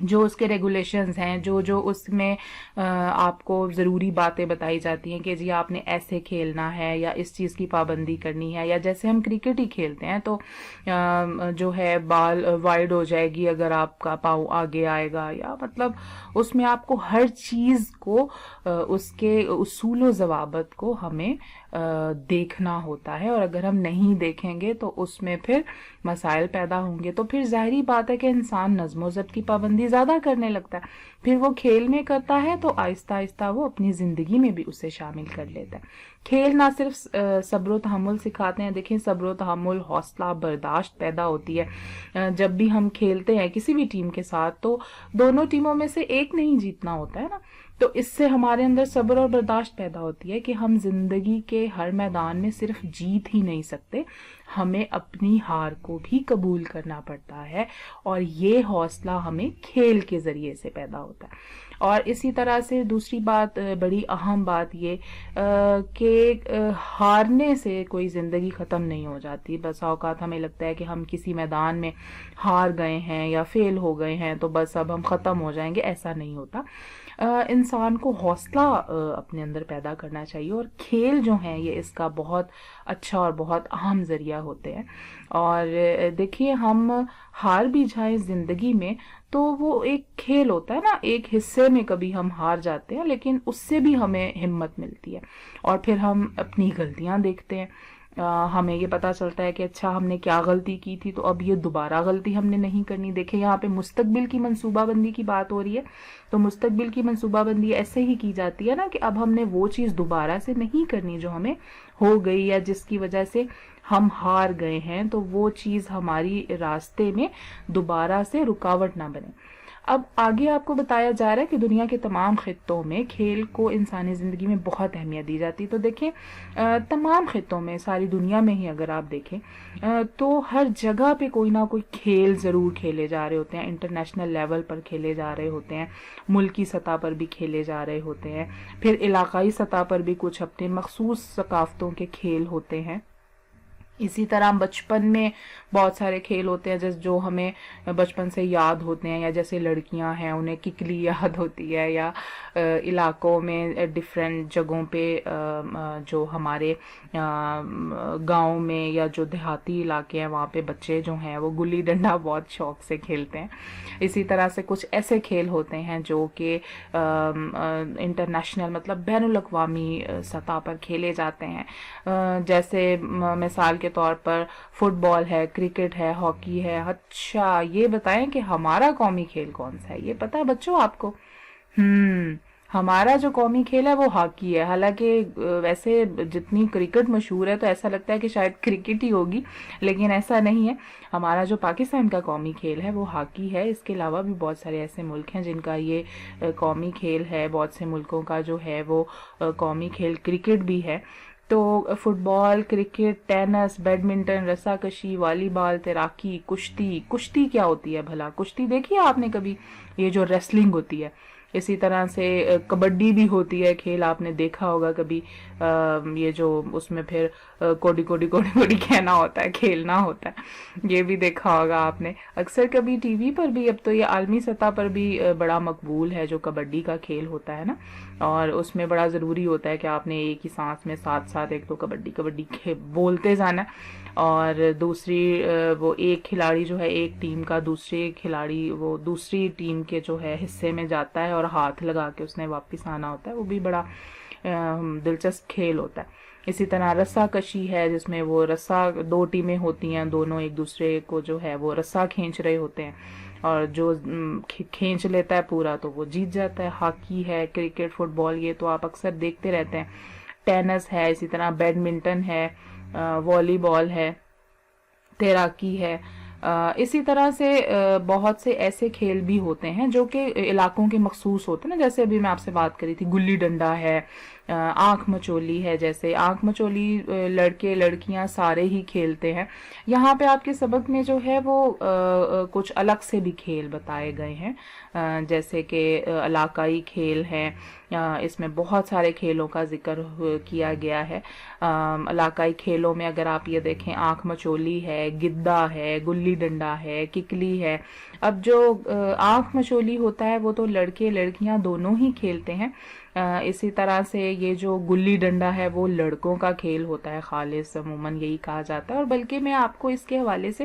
جو اس کے ریگولیشنز ہیں، جو جو اس میں آپ کو ضروری باتیں بتائی جاتی ہیں کہ جی آپ نے ایسے کھیلنا ہے یا اس چیز کی پابندی کرنی ہے، یا جیسے ہم کرکٹ ہی کھیلتے ہیں تو جو ہے بال وائڈ ہو جائے گی اگر آپ کا پاؤں آگے آئے گا، یا مطلب اس میں آپ کو ہر چیز کو اس کے اصول و ضوابط کو ہمیں دیکھنا ہوتا ہے، اور اگر ہم نہیں دیکھیں گے تو اس میں پھر مسائل پیدا ہوں گے۔ تو پھر ظاہری بات ہے کہ انسان نظم و ضبط کی پابندی زیادہ کرنے لگتا ہے، پھر وہ کھیل میں کرتا ہے تو آہستہ آہستہ وہ اپنی زندگی میں بھی اسے شامل کر لیتا ہے۔ کھیل نہ صرف صبر و تحمل سکھاتے ہیں، دیکھیں صبر و تحمل، حوصلہ، برداشت پیدا ہوتی ہے جب بھی ہم کھیلتے ہیں کسی بھی ٹیم کے ساتھ، تو دونوں ٹیموں میں سے ایک نہیں جیتنا ہوتا ہے نا، تو اس سے ہمارے اندر صبر اور برداشت پیدا ہوتی ہے کہ ہم زندگی کے ہر میدان میں صرف جیت ہی نہیں سکتے، ہمیں اپنی ہار کو بھی قبول کرنا پڑتا ہے، اور یہ حوصلہ ہمیں کھیل کے ذریعے سے پیدا ہوتا ہے۔ اور اسی طرح سے دوسری بات، بڑی اہم بات یہ کہ ہارنے سے کوئی زندگی ختم نہیں ہو جاتی۔ بس اوقات ہمیں لگتا ہے کہ ہم کسی میدان میں ہار گئے ہیں یا فیل ہو گئے ہیں تو بس اب ہم ختم ہو جائیں گے، ایسا نہیں ہوتا۔ انسان کو حوصلہ اپنے اندر پیدا کرنا چاہیے، اور کھیل جو ہیں یہ اس کا بہت اچھا اور بہت اہم ذریعہ ہوتے ہیں۔ اور دیکھیے ہم ہار بھی جائیں زندگی میں تو وہ ایک کھیل ہوتا ہے نا، ایک حصے میں کبھی ہم ہار جاتے ہیں لیکن اس سے بھی ہمیں ہمت ملتی ہے، اور پھر ہم اپنی غلطیاں دیکھتے ہیں، ہمیں یہ پتا چلتا ہے کہ اچھا ہم نے کیا غلطی کی تھی، تو اب یہ دوبارہ غلطی ہم نے نہیں کرنی۔ دیکھیں یہاں پہ مستقبل کی منصوبہ بندی کی بات ہو رہی ہے، تو مستقبل کی منصوبہ بندی ایسے ہی کی جاتی ہے نا کہ اب ہم نے وہ چیز دوبارہ سے نہیں کرنی جو ہمیں ہو گئی یا جس کی وجہ سے ہم ہار گئے ہیں، تو وہ چیز ہماری راستے میں دوبارہ سے رکاوٹ نہ بنے۔ اب آگے آپ کو بتایا جا رہا ہے کہ دنیا کے تمام خطوں میں کھیل کو انسانی زندگی میں بہت اہمیت دی جاتی ہے۔ تو دیکھیں تمام خطوں میں، ساری دنیا میں ہی اگر آپ دیکھیں تو ہر جگہ پہ کوئی نہ کوئی کھیل ضرور کھیلے جا رہے ہوتے ہیں، انٹرنیشنل لیول پر کھیلے جا رہے ہوتے ہیں، ملکی سطح پر بھی کھیلے جا رہے ہوتے ہیں، پھر علاقائی سطح پر بھی کچھ اپنے مخصوص ثقافتوں کے کھیل ہوتے ہیں۔ اسی طرح بچپن میں بہت سارے کھیل ہوتے ہیں جیسے جو ہمیں بچپن سے یاد ہوتے ہیں، یا جیسے لڑکیاں ہیں انہیں ککلی یاد ہوتی ہے، یا علاقوں میں ڈیفرنٹ جگہوں پہ جو ہمارے گاؤں میں یا جو دیہاتی علاقے ہیں وہاں پہ بچے جو ہیں وہ گلی ڈنڈا بہت شوق سے کھیلتے ہیں۔ اسی طرح سے کچھ ایسے کھیل ہوتے ہیں جو کہ انٹرنیشنل مطلب بین الاقوامی سطح پر کھیلے جاتے ہیں، جیسے مثال کے طور پر فٹ بال ہے، کرکٹ ہے، ہاکی ہے۔ اچھا یہ بتائیں کہ ہمارا قومی کھیل کون سا ہے؟ یہ پتا ہے بچوں آپ کو؟ ہمارا جو قومی کھیل ہے وہ ہاکی ہے۔ حالانکہ ویسے جتنی کرکٹ مشہور ہے تو ایسا لگتا ہے کہ شاید کرکٹ ہی ہوگی، لیکن ایسا نہیں ہے۔ ہمارا جو پاکستان کا قومی کھیل ہے وہ ہاکی ہے۔ اس کے علاوہ بھی بہت سارے ایسے ملک ہیں جن کا یہ قومی کھیل ہے، بہت سے ملکوں کا جو ہے وہ قومی کھیل کرکٹ بھی ہے۔ تو فٹ بال، کرکٹ، ٹینس، بیڈمنٹن، رسا کشی، والی بال، تیراکی، کشتی کیا ہوتی ہے بھلا؟ کشتی دیکھی ہے آپ نے کبھی؟ یہ جو ریسلنگ ہوتی ہے۔ اسی طرح سے کبڈی بھی ہوتی ہے کھیل، آپ نے دیکھا ہوگا کبھی، یہ جو اس میں پھر کوڑی کہنا ہوتا ہے، کھیلنا ہوتا ہے، یہ بھی دیکھا ہوگا آپ نے اکثر کبھی ٹی وی پر بھی۔ اب تو یہ عالمی سطح پر بھی بڑا مقبول ہے جو کبڈی کا کھیل ہوتا ہے نا، اور اس میں بڑا ضروری ہوتا ہے کہ آپ نے ایک ہی سانس میں ساتھ ساتھ ایک تو کبڈی بولتے جانا ہے، اور دوسری وہ ایک کھلاڑی جو ہے ایک ٹیم کا دوسرے کھلاڑی وہ دوسری ٹیم کے جو ہے حصے میں جاتا ہے اور ہاتھ لگا کے اس نے واپس آنا ہوتا ہے، وہ بھی بڑا دلچسپ کھیل ہوتا ہے۔ اسی طرح رسا کشی ہے جس میں وہ رسا، دو ٹیمیں ہوتی ہیں، دونوں ایک دوسرے کو جو ہے وہ رسا کھینچ رہے ہوتے ہیں، اور جو کھینچ لیتا ہے پورا تو وہ جیت جاتا ہے۔ ہاکی ہے، کرکٹ، فٹ بال، یہ تو آپ اکثر دیکھتے رہتے ہیں۔ ٹینس ہے، اسی طرح بیڈمنٹن ہے، والی بال ہے، تیراکی ہے۔ اسی طرح سے بہت سے ایسے کھیل بھی ہوتے ہیں جو کہ علاقوں کے مخصوص ہوتے ہیں نا، جیسے ابھی میں آپ سے بات کری تھی، گلی ڈنڈا ہے، آنکھ مچولی ہے، جیسے آنکھ مچولی لڑکے لڑکیاں سارے ہی کھیلتے ہیں۔ یہاں پہ آپ کے سبق میں جو ہے وہ کچھ الگ سے بھی کھیل بتائے گئے ہیں، جیسے کہ علاقائی کھیل ہیں، اس میں بہت سارے کھیلوں کا ذکر کیا گیا ہے۔ علاقائی کھیلوں میں اگر آپ یہ دیکھیں، آنکھ مچولی ہے، گدا ہے، گلی ڈنڈا ہے، ککلی ہے۔ اب جو آنکھ مچولی ہوتا ہے وہ تو لڑکے لڑکیاں دونوں ہی کھیلتے ہیں۔ اسی طرح سے یہ جو گلی ڈنڈا ہے وہ لڑکوں کا کھیل ہوتا ہے خالص، عموماً یہی کہا جاتا ہے۔ اور بلکہ میں آپ کو اس کے حوالے سے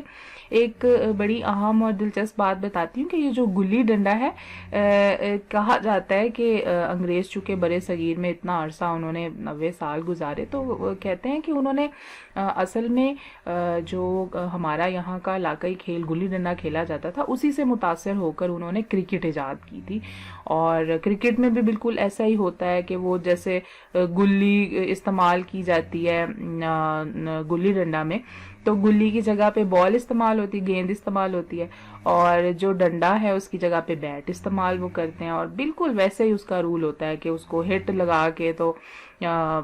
ایک بڑی اہم اور دلچسپ بات بتاتی ہوں کہ یہ جو گلی ڈنڈا ہے، کہا جاتا ہے کہ انگریز چونکہ برے صغیر میں اتنا عرصہ انہوں نے 90 سال گزارے، تو وہ کہتے ہیں کہ انہوں نے اصل میں جو ہمارا یہاں کا علاقائی کھیل گلی ڈنڈا کھیلا جاتا تھا اسی سے متاثر ہو کر انہوں نے کرکٹ ایجاد کی تھی۔ اور کرکٹ میں بھی بالکل ایسا ہی ہوتا ہے کہ وہ جیسے گلی استعمال کی جاتی ہے گلی ڈنڈا میں، تو گلی کی جگہ پہ بال استعمال ہوتی ہے، گیند استعمال ہوتی ہے، اور جو ڈنڈا ہے اس کی جگہ پہ بیٹ استعمال وہ کرتے ہیں۔ اور بالکل ویسے ہی اس کا رول ہوتا ہے کہ اس کو ہٹ لگا کے تو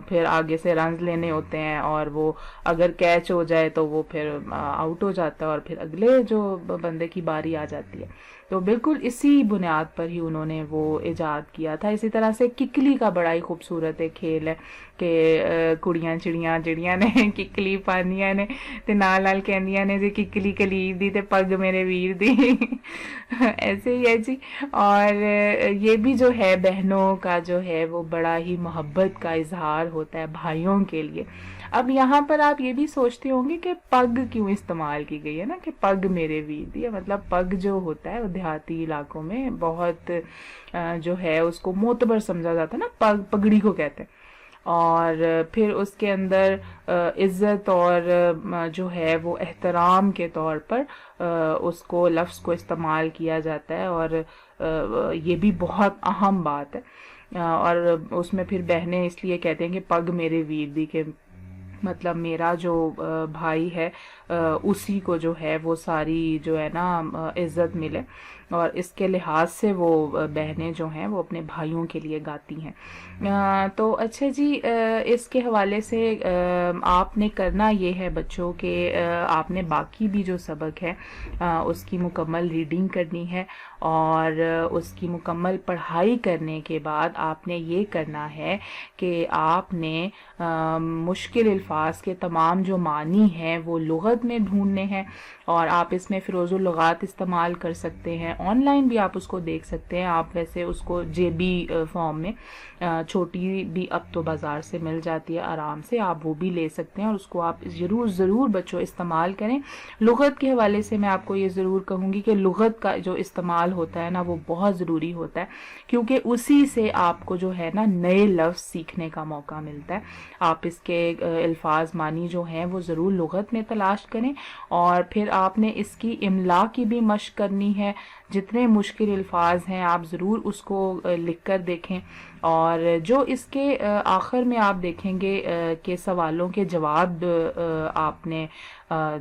پھر آگے سے رنز لینے ہوتے ہیں، اور وہ اگر کیچ ہو جائے تو وہ پھر آؤٹ ہو جاتا ہے، اور پھر اگلے جو بندے کی باری آ جاتی ہے۔ تو بالکل اسی بنیاد پر ہی انہوں نے وہ ایجاد کیا تھا۔ اسی طرح سے ککلی کا بڑا ہی خوبصورت ایک کھیل ہے کہ کڑیاں چڑیاں جڑیاں نے ککلی پانیاں نے تے نال نال کہندیاں نے جی ککلی کلیب دی تے پگ میرے ویر دی ایسے ہی ہے جی۔ اور یہ بھی جو ہے بہنوں کا جو ہے وہ بڑا ہی محبت کا اظہار ہوتا ہے بھائیوں کے لیے۔ اب یہاں پر آپ یہ بھی سوچتے ہوں گے کہ پگ کیوں استعمال کی گئی ہے نا، کہ پگ میرے ویر دی، مطلب پگ جو ہوتا ہے وہ دیہاتی علاقوں میں بہت جو ہے اس کو معتبر سمجھا جاتا ہے نا، پگ پگڑی کو کہتے ہیں۔ اور پھر اس کے اندر عزت اور جو ہے وہ احترام کے طور پر اس کو لفظ کو استعمال کیا جاتا ہے، اور یہ بھی بہت اہم بات ہے۔ اور اس میں پھر بہنیں اس لیے کہتے ہیں کہ پگ میرے ویر دی، کہ مطلب میرا جو بھائی ہے اسی کو جو ہے وہ ساری جو ہے نا عزت ملے، اور اس کے لحاظ سے وہ بہنیں جو ہیں وہ اپنے بھائیوں کے لیے گاتی ہیں۔ تو اچھا جی، اس کے حوالے سے آپ نے کرنا یہ ہے بچوں کہ آپ نے باقی بھی جو سبق ہے اس کی مکمل ریڈنگ کرنی ہے، اور اس کی مکمل پڑھائی کرنے کے بعد آپ نے یہ کرنا ہے کہ آپ نے مشکل الفاظ کے تمام جو معنی ہیں وہ لغت میں ڈھونڈنے ہیں، اور آپ اس میں فروز اللغات استعمال کر سکتے ہیں۔ آن لائن بھی آپ اس کو دیکھ سکتے ہیں، آپ ویسے اس کو جیبی فارم میں چھوٹی بھی اب تو بازار سے مل جاتی ہے آرام سے، آپ وہ بھی لے سکتے ہیں، اور اس کو آپ ضرور بچوں استعمال کریں۔ لغت کے حوالے سے میں آپ کو یہ ضرور کہوں گی کہ لغت کا جو استعمال ہوتا ہے نا وہ بہت ضروری ہوتا ہے، کیونکہ اسی سے آپ کو جو ہے نا نئے لفظ سیکھنے کا موقع ملتا ہے۔ آپ اس کے الفاظ معنی جو ہیں وہ ضرور لغت میں تلاش کریں، اور پھر آپ نے اس کی املا کی بھی مشق کرنی ہے۔ جتنے مشکل الفاظ ہیں آپ ضرور اس کو لکھ کر دیکھیں، اور جو اس کے آخر میں آپ دیکھیں گے کہ سوالوں کے جواب آپ نے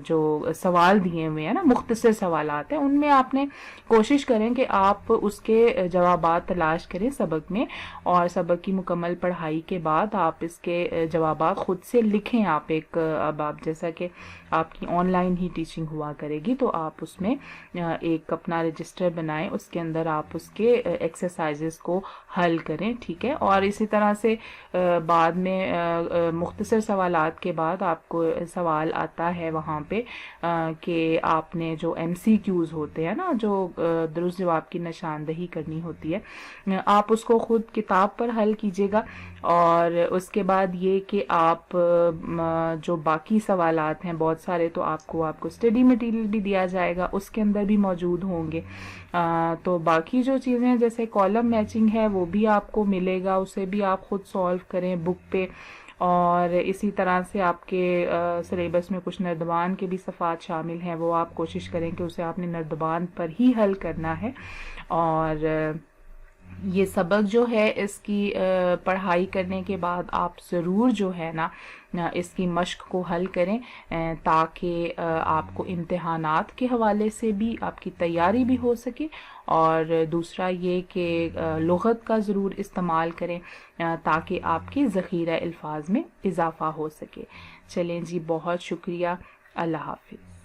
جو سوال دیے ہوئے ہیں نا، مختصر سوالات ہیں، ان میں آپ نے کوشش کریں کہ آپ اس کے جوابات تلاش کریں سبق میں، اور سبق کی مکمل پڑھائی کے بعد آپ اس کے جوابات خود سے لکھیں۔ آپ اب آپ جیسا کہ آپ کی آن لائن ہی ٹیچنگ ہوا کرے گی تو آپ اس میں ایک اپنا رجسٹر بنائیں، اس کے اندر آپ اس کے ایکسرسائزز کو حل کریں، ٹھیک ہے۔ اور اسی طرح سے بعد میں مختصر سوالات کے بعد آپ کو سوال آتا ہے وہاں پہ کہ آپ نے جو ایم سی کیوز ہوتے ہیں نا، جو درست جواب کی نشاندہی کرنی ہوتی ہے، آپ اس کو خود کتاب پر حل کیجیے گا۔ اور اس کے بعد یہ کہ آپ جو باقی سوالات ہیں بہت سارے، تو آپ کو اسٹڈی مٹیریل بھی دیا جائے گا، اس کے اندر بھی موجود ہوں گے۔ تو باقی جو چیزیں جیسے کالم میچنگ ہے وہ بھی آپ کو ملے گا، اسے بھی آپ خود سولو کریں بک پہ۔ اور اسی طرح سے آپ کے سلیبس میں کچھ نردبان کے بھی صفحات شامل ہیں، وہ آپ کوشش کریں کہ اسے آپ نے نردبان پر ہی حل کرنا ہے۔ اور یہ سبق جو ہے اس کی پڑھائی کرنے کے بعد آپ ضرور جو ہے نا اس کی مشق کو حل کریں، تاکہ آپ کو امتحانات کے حوالے سے بھی آپ کی تیاری بھی ہو سکے، اور دوسرا یہ کہ لغت کا ضرور استعمال کریں تاکہ آپ کے ذخیرہ الفاظ میں اضافہ ہو سکے۔ چلیں جی، بہت شکریہ، اللہ حافظ۔